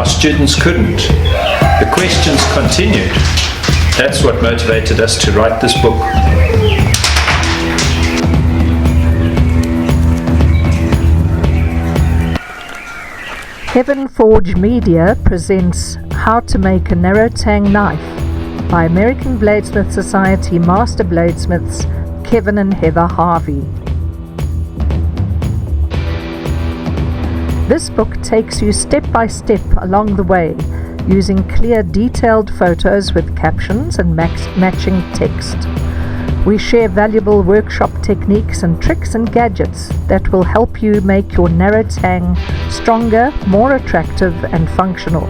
students couldn't. The questions continued. That's what motivated us to write this book. Heaven Forge Media presents How to Make a Narrow Tang Knife by American Bladesmith Society Master Bladesmiths Kevin and Heather Harvey. This book takes you step by step along the way, using clear, detailed photos with captions and matching text. We share valuable workshop techniques and tricks and gadgets that will help you make your narrow tang stronger, more attractive and functional.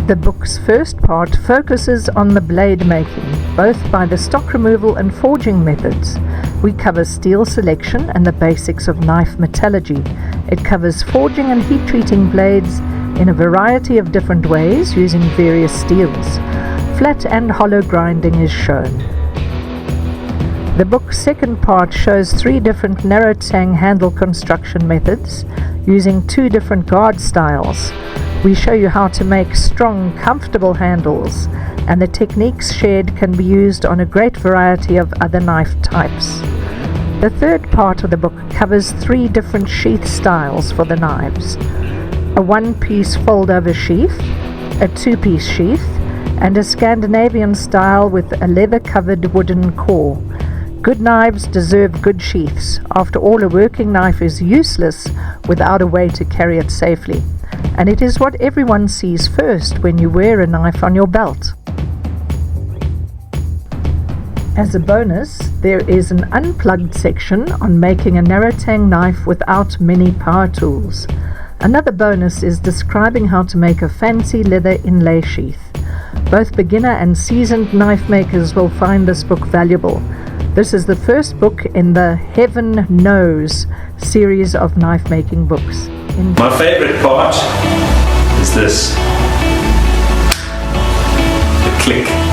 The book's first part focuses on the blade making, both by the stock removal and forging methods. We cover steel selection and the basics of knife metallurgy. It covers forging and heat treating blades in a variety of different ways using various steels. Flat and hollow grinding is shown. The book's second part shows 3 different narrow tang handle construction methods using 2 different guard styles. We show you how to make strong, comfortable handles, and the techniques shared can be used on a great variety of other knife types. The third part of the book covers 3 different sheath styles for the knives: a 1-piece fold-over sheath, a 2-piece sheath, and a Scandinavian style with a leather-covered wooden core. Good knives deserve good sheaths. After all, a working knife is useless without a way to carry it safely, and it is what everyone sees first when you wear a knife on your belt. As a bonus, there is an unplugged section on making a narrow tang knife without many power tools. Another bonus is describing how to make a fancy leather inlay sheath. Both beginner and seasoned knife makers will find this book valuable. This is the first book in the Heaven Knows series of knife making books. My favorite part is this. The click.